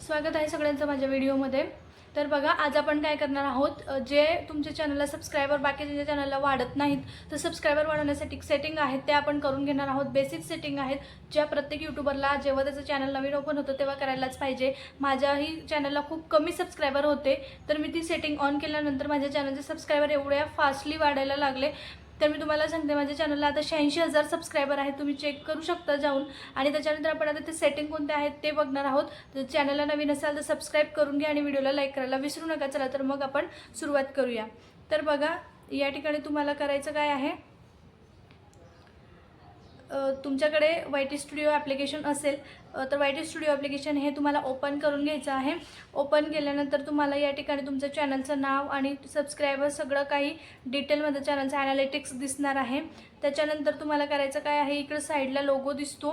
स्वागत आहे सगळ्यांचं माझ्या व्हिडिओमध्ये। तर बघा, आज आपण काय करणार आहोत, जे तुमच्या चॅनलला सबस्क्राइबर बाकीच्या चॅनलला वाढत नाहीत, तर सबस्क्राइबर वाढवण्यासाठी सेटिंग आहेत ते आपण करून घेणार आहोत। बेसिक सेटिंग आहेत ज्या प्रत्येक यूट्यूबरला जेव्हा त्याचं चॅनल नवीन ओपन होतं तेव्हा करायलाच पाहिजे। माझ्याही चॅनलला खूप कमी सबस्क्राइबर होते, तर मी ती सेटिंग ऑन केल्यानंतर माझ्या चॅनलचे सबस्क्राइबर एवढ्या फास्टली वाढायला लागले। तर मी तुम्हाला सांगते, माझ्या चॅनलला आता 86,000 सबस्क्राइबर आहेत, तुम्ही चेक करू शकता जाऊन। आणि त्याच्यानंतर आपण आता ते सेटिंग कोणते आहेत ते बघणार आहोत। तर चॅनलला नवीन असाल तर सबस्क्राइब करून घ्या आणि व्हिडिओला लाईक करायला विसरू नका। चला तर मग आपण सुरुवात करूया। तर बघा, या ठिकाणी तुम्हाला करायचं काय आहे, तुमच्याकडे YT स्टुडिओ ॲप्लिकेशन असेल तर YT स्टुडिओ ॲप्लिकेशन हे तुम्हाला ओपन करून घ्यायचं आहे। ओपन केल्यानंतर तुम्हाला या ठिकाणी तुमच्या चॅनलचं नाव आणि सबस्क्राइबर सगळं काही डिटेलमध्ये चॅनलचं ॲनालिटिक्स दिसणार आहे। त्याच्यानंतर तुम्हाला करायचं काय आहे, इकडे साईडला लोगो दिसतो,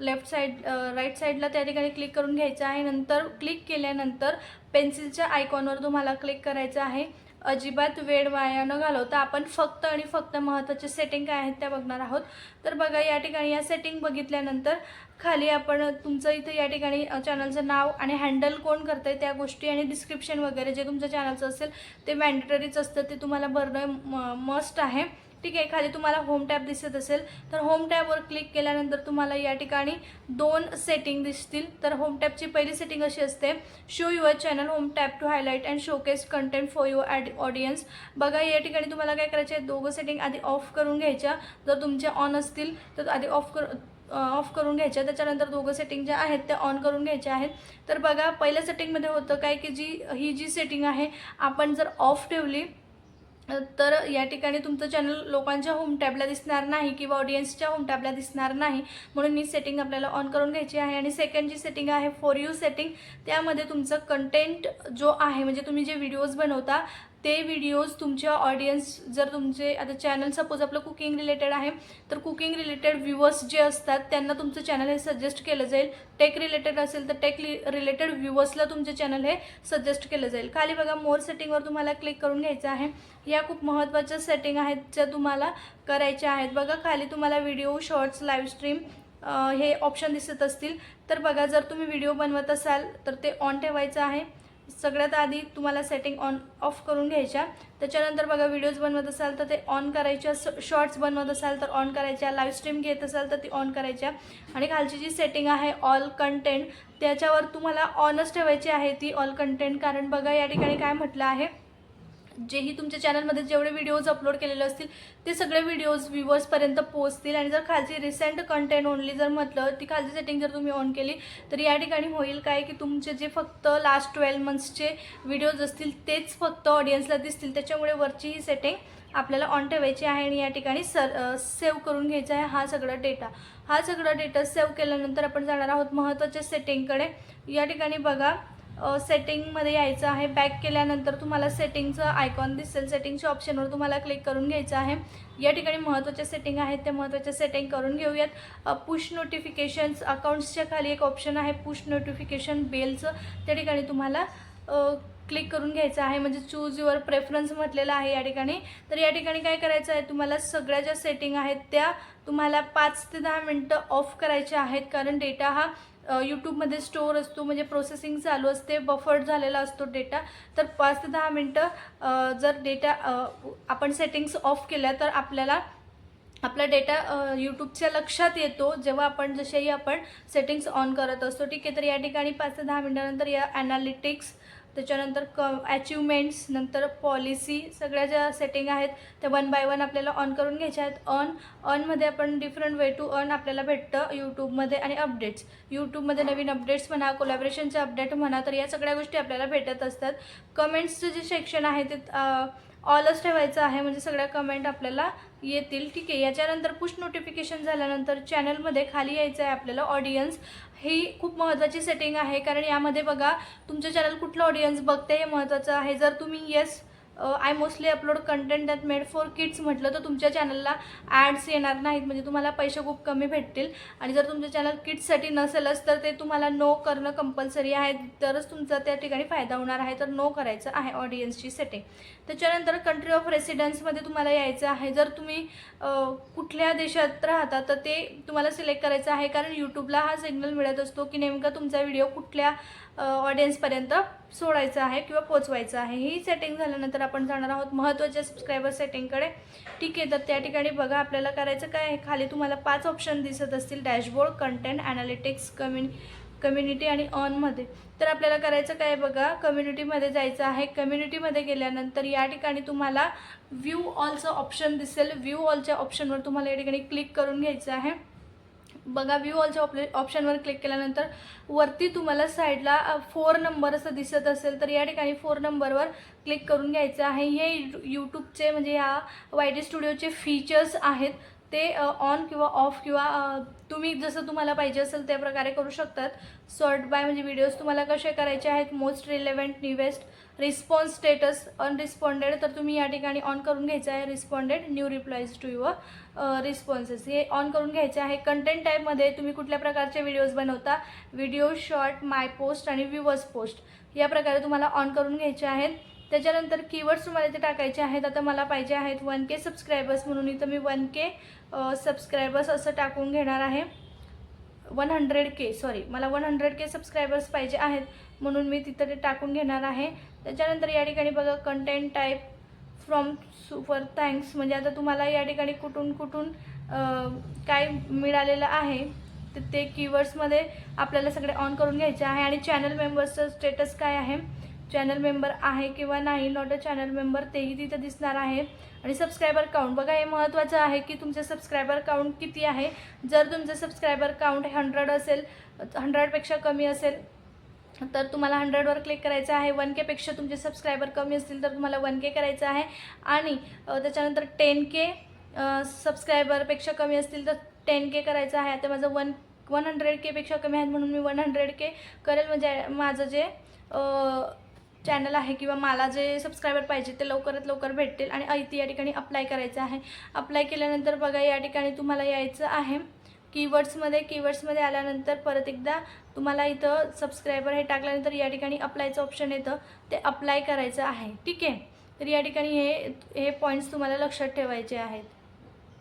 लेफ्ट साईड राईट साईडला त्या ठिकाणी क्लिक करून घ्यायचं आहे। नंतर क्लिक केल्यानंतर पेन्सिलच्या आयकॉनवर तुम्हाला क्लिक करायचं आहे। अजिबात वेळ वाया न घालवता आपण फक्त आणि फक्त महत्त्वाचे सेटिंग काय आहेत त्या बघणार आहोत। तर बघा, या ठिकाणी या सेटिंग बघितल्यानंतर खाली आपण तुमचं इथे या ठिकाणी चॅनलचं नाव आणि हँडल कोण करतंय त्या गोष्टी आणि डिस्क्रिप्शन वगैरे जे तुमच्या चॅनलचं असेल ते मॅन्डेटरीच असतं, ते तुम्हाला भरणं मस्ट आहे। ठीक आहे, खाली तुम्हाला होम टॅब दिसत असेल तर होम टॅबवर क्लिक केल्यानंतर तुम्हाला या ठिकाणी दोन सेटिंग दिसतील। तर होम टॅबची पहिली सेटिंग अशी असते, show your channel home tab to highlight and showcase content for your audience. बघा, या ठिकाणी तुम्हाला काय करायचे आहे, दोघं सेटिंग आधी ऑफ करून घ्यायच्या। जर तुमच्या ऑन असतील तर आधी ऑफ करून घ्यायच्या, त्याच्यानंतर दोघं सेटिंग ज्या आहेत त्या ऑन करून घ्यायच्या आहेत। तर बघा, पहिल्या सेटिंगमध्ये होतं काय की ही जी सेटिंग आहे आपण जर ऑफ ठेवली तर या ठिकाणी तुमचं चॅनल लोकांच्या होम टॅबला दिसणार नाही किंवा ऑडियन्सच्या होम टॅबला दिसणार नाही, म्हणून ही सेटिंग आपल्याला ऑन करून घ्यायची आहे। आणि सेकंड जी सेटिंग आहे फॉर यू सेटिंग, त्यामध्ये तुमचं कंटेंट जो आहे म्हणजे तुम्ही जे व्हिडिओज बनवता ते व्हिडिओज तुमच्या ऑडियन्स, जर तुमचे आता चॅनल सपोज आपलं कुकिंग रिलेटेड आहे तर कुकिंग रिलेटेड व्ह्यूअर्स जे असतात त्यांना तुमचं चॅनल हे सजेस्ट केलं जाईल। टेक रिलेटेड असेल तर टेक रिलेटेड व्ह्यूअर्सला तुमचे चॅनल हे सजेस्ट केलं जाईल। खाली बघा, मोर सेटिंगवर तुम्हाला क्लिक करून घ्यायचं आहे। या खूप महत्त्वाच्या सेटिंग आहेत ज्या तुम्हाला करायच्या आहेत। बघा, खाली तुम्हाला व्हिडिओ, शॉर्ट्स, लाईव्ह स्ट्रीम हे ऑप्शन दिसत असतील। तर बघा, जर तुम्ही व्हिडिओ बनवत असाल तर ते ऑन ठेवायचं आहे। सगळ्यात आधी तुम्हाला सेटिंग ऑफ करून घ्यायच्या। त्याच्यानंतर बघा, व्हिडिओज बनवत असाल तर ते ऑन करायच्या, शॉर्ट्स बनवत असाल तर ऑन करायच्या, लाईव्ह स्ट्रीम घेत असाल तर ती ऑन करायच्या। आणि खालची जी सेटिंग आहे ऑल कंटेंट, त्याच्यावर तुम्हाला ऑनच ठेवायची आहे ती ऑल कंटेंट। कारण बघा, या ठिकाणी काय म्हटलं आहे, जेही तुमच्या चॅनलमध्ये जेवढे व्हिडिओज अपलोड केलेले असतील ते सगळे व्हिडिओज व्ह्यूअर्सपर्यंत पोहोचतील। आणि जर खालची रिसेंट कंटेंट ओनली जर म्हटलं, ती खालची सेटिंग जर तुम्ही ऑन केली तर या ठिकाणी होईल काय की तुमचे जे फक्त लास्ट 12 मंथ्सचे व्हिडिओज असतील तेच फक्त ऑडियन्सला दिसतील। त्याच्यामुळे वरची ही सेटिंग आपल्याला ऑन ठेवायची आहे आणि या ठिकाणी सेव्ह करून घ्यायचा आहे हा सगळा डेटा सेव्ह केल्यानंतर आपण जाणार आहोत महत्त्वाच्या सेटिंगकडे। या ठिकाणी बघा, सेटिंगमध्ये यायचं आहे। बॅक केल्यानंतर तुम्हाला सेटिंगचं आयकॉन दिसेल, सेटिंगच्या ऑप्शनवर तुम्हाला क्लिक करून घ्यायचं आहे। या ठिकाणी महत्त्वाच्या सेटिंग आहेत त्या महत्त्वाच्या सेटिंग करून घेऊयात। पुश नोटिफिकेशन्स, अकाउंट्सच्या खाली एक ऑप्शन आहे पुश नोटिफिकेशन बेलचं, त्या ठिकाणी तुम्हाला क्लिक करून घ्यायचं आहे, म्हणजे चूज युअर प्रेफरन्स म्हटलेलं आहे या ठिकाणी। तर या ठिकाणी काय करायचं आहे, तुम्हाला सगळ्या ज्या सेटिंग आहेत त्या तुम्हाला 5 ते 10 मिनटं ऑफ करायच्या आहेत। कारण डेटा हा यूट्यूबमध्ये स्टोअर असतो, म्हणजे प्रोसेसिंग चालू असते, बफर्ड झालेला असतो डेटा। तर 5 ते 10 मिनटं जर डेटा आपण सेटिंग्स ऑफ केल्या तर आपला डेटा यूट्यूबच्या लक्षात येतो जेव्हा आपण जसेही आपण सेटिंग्स ऑन करत असतो। ठीक आहे, तर या ठिकाणी 5 ते 10 मिनटानंतर या ॲनालिटिक्स, त्याच्यानंतर अचिव्हमेंट्स, नंतर पॉलिसी, सगळ्या ज्या सेटिंग आहेत त्या 1 बाय 1 आपल्याला ऑन करून घ्यायच्या आहेत। ऑनमध्ये आपण डिफरंट वे टू अर्न आपल्याला भेटतं यूट्यूबमध्ये, आणि अपडेट्स, यूट्यूबमध्ये नवीन अपडेट्स म्हणा, कोलॅबरेशनचे अपडेट म्हणा, तर या सगळ्या गोष्टी आपल्याला भेटत असतात। कमेंट्सचं जे सेक्शन आहे ते ऑलच ठेवायचं आहे, म्हणजे सगळ्या कमेंट आपल्याला येतील। ठीक आहे, याच्यानंतर पुश नोटिफिकेशन झाल्यानंतर चॅनलमध्ये खाली यायचं आहे आपल्याला ऑडियन्स। ही खूप महत्त्वाची सेटिंग आहे, कारण यामध्ये बघा तुमचं चॅनल कुठलं ऑडियन्स बघते हे महत्त्वाचं आहे। जर तुम्ही yes I mostly upload content that made for kids म्हटलं तर तुमच्या चॅनलला ॲड्स येणार नाहीत, म्हणजे तुम्हाला पैसे खूप कमी भेटतील. आणि जर तुमचं चॅनल किड्ससाठी नसेलच तर ते तुम्हाला नो करणं कंपल्सरी आहे, तरच तुमचा त्या ठिकाणी फायदा होणार आहे. तर नो करायचं आहे ऑडियन्सची सेटिंग. त्याच्यानंतर कंट्री ऑफ रेसिडेन्समध्ये तुम्हाला यायचं आहे. जर तुम्ही कुठल्या देशात राहता तर ते तुम्हाला सिलेक्ट करायचं आहे, कारण यूट्यूबला हा सिग्नल मिळत असतो की नेमका तुमचा व्हिडिओ कुठल्या ऑडियन्सपर्यंत सोडायचा आहे किंवा पोचवायचा आहे. ही सेटिंग झाल्यानंतर आपण जाणार आहोत महत्त्वाच्या सबस्क्रायबर सेटिंगकडे. ठीक आहे, तर त्या ठिकाणी बघा आपल्याला करायचं काय आहे. खाली तुम्हाला 5 ऑप्शन दिसत असतील, डॅशबोर्ड, कंटेंट, ॲनालिटिक्स, कम्युनिटी आणि ऑनमध्ये. तर आपल्याला करायचं काय बघा, कम्युनिटीमध्ये जायचं आहे. कम्युनिटीमध्ये गेल्यानंतर या ठिकाणी तुम्हाला व्ह्यू ऑलचं ऑप्शन दिसेल. व्ह्यू ऑलच्या ऑप्शनवर तुम्हाला या ठिकाणी क्लिक करून घ्यायचं आहे. बघा व्ह्यू ऑलच्या ऑप्शनवर क्लिक केल्यानंतर वरती तुम्हाला साईडला 4 नंबर असं दिसत असेल, तर या ठिकाणी 4 नंबरवर क्लिक करून घ्यायचं आहे. हे यूट्यूबचे म्हणजे या YT स्टुडिओचे फीचर्स आहेत, ते ऑन किंवा ऑफ किंवा तुम्ही जसं तुम्हाला पाहिजे असेल त्या प्रकारे करू शकतात. सॉर्ट बाय म्हणजे व्हिडिओज तुम्हाला कसे करायचे आहेत, most relevant, newest, response status, unresponded, तर तुम्ही या ठिकाणी ऑन करून घ्यायचं आहे. Responded, new replies to your responses हे ऑन करून घ्यायचे आहे. कंटेंट टाईपमध्ये तुम्ही कुठल्या प्रकारचे व्हिडिओज बनवता, व्हिडिओ, शॉर्ट, माय पोस्ट आणि व्ह्यूवर्स पोस्ट या प्रकारे तुम्हाला ऑन करून घ्यायचे आहेत. त्याच्यानंतर कीवर्ड्स तुम्हाला इथे टाकायचे आहेत. आता मला पाहिजे आहेत 1K सबस्क्रायबर्स, म्हणून इथं मी 1K सबस्क्रायबर्स असं टाकून घेणार आहे. 100K सॉरी, मला 100K सबस्क्रायबर्स पाहिजे आहेत, म्हणून मी तिथं ते टाकून घेणार आहे. त्याच्यानंतर या ठिकाणी बघा content type from super thanks, म्हणजे आता तुम्हाला या ठिकाणी कुठून कुठून काय मिळालेलं आहे तर ते कीवर्ड्समध्ये आपल्याला सगळे ऑन करून घ्यायचे आहे. आणि चॅनल मेंबर्सचं स्टेटस काय आहे, चॅनल मेंबर आहे किंवा नाही, नॉट अ चॅनल मेंबर, तेही तिथं दिसणार आहे. आणि सबस्क्रायबर काउंट बघा, हे महत्त्वाचं आहे की तुमचे सबस्क्रायबर काउंट किती आहे. जर तुमचं सबस्क्रायबर काउंट 100 असेल, 100पेक्षा कमी असेल तर तुम्हाला 100वर क्लिक करायचं आहे. 1Kपेक्षा तुमचे सबस्क्रायबर कमी असतील तर तुम्हाला 1K करायचं आहे. आणि त्याच्यानंतर 10K सबस्क्रायबरपेक्षा कमी असतील तर 10K करायचं आहे. आता माझं 100Kपेक्षा कमी आहेत म्हणून मी 100K करेल, म्हणजे माझं जे चॅनल आहे किंवा मला जे सबस्क्रायबर पाहिजे ते लवकरात लवकर भेटतील. आणि ऐती या ठिकाणी अप्लाय करायचं आहे. अप्लाय केल्यानंतर बघा या ठिकाणी तुम्हाला यायचं आहे कीवर्ड्समध्ये आल्यानंतर परत एकदा तुम्हाला इथं सबस्क्रायबर हे टाकल्यानंतर या ठिकाणी अप्लायचं ऑप्शन येतं, ते अप्लाय करायचं आहे. ठीक आहे, तर या ठिकाणी हे पॉईंट्स तुम्हाला लक्षात ठेवायचे आहेत.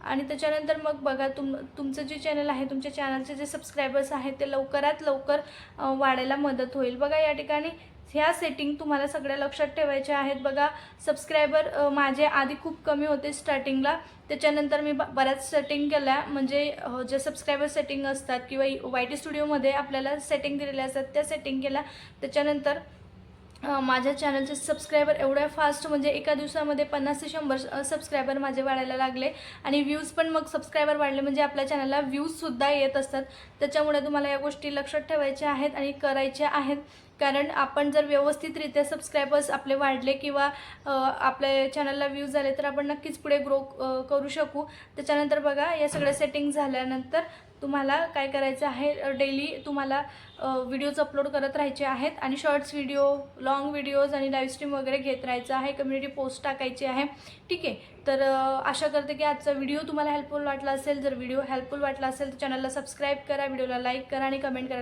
आणि त्याच्यानंतर मग बघा तुमचं जे चॅनल आहे, तुमच्या चॅनलचे जे सबस्क्रायबर्स आहेत ते लवकरात लवकर वाढायला मदत होईल. बघा या ठिकाणी ह्या सेटिंग तुम्हाला सगळ्या लक्षात ठेवायच्या आहेत. बघा सबस्क्रायबर माझे आधी खूप कमी होते स्टार्टिंगला, त्याच्यानंतर मी बऱ्याच सेटिंग केल्या, म्हणजे जे सबस्क्रायबर सेटिंग असतात किंवा YT स्टुडिओमध्ये आपल्याला सेटिंग दिलेल्या असतात त्या सेटिंग केल्या. त्याच्यानंतर माझ्या चॅनलचे सबस्क्रायबर एवढ्या फास्ट, म्हणजे एका दिवसामध्ये 50 ते 100 सबस्क्रायबर माझे वाढायला लागले. आणि व्ह्यूज पण मग सबस्क्रायबर वाढले म्हणजे आपल्या चॅनलला व्ह्यूजसुद्धा येत असतात. त्याच्यामुळे तुम्हाला या गोष्टी लक्षात ठेवायच्या आहेत आणि करायच्या आहेत. कारण आपण जर व्यवस्थितरित्या सबस्क्रायबर्स आपले वाढले किंवा आपल्या चॅनलला व्ह्यूज झाले तर आपण नक्कीच पुढे ग्रो करू शकू. त्याच्यानंतर बघा या सगळ्या सेटिंग झाल्यानंतर तुम्हाला काय करायचं आहे, डेली तुम्हाला व्हिडिओज अपलोड करत राहायचे आहेत. आणि शॉर्ट्स व्हिडिओ, लॉंग व्हिडिओज आणि लाईव्ह स्ट्रीम वगैरे घेत राहायचं आहे. कम्युनिटी पोस्ट टाकायची आहे. ठीक आहे, तर आशा करते की आजचा व्हिडिओ तुम्हाला हेल्पफुल वाटला असेल. जर व्हिडिओ हेल्पफुल वाटला असेल तर चॅनलला सबस्क्राईब करा, व्हिडिओला लाईक करा आणि कमेंट करा.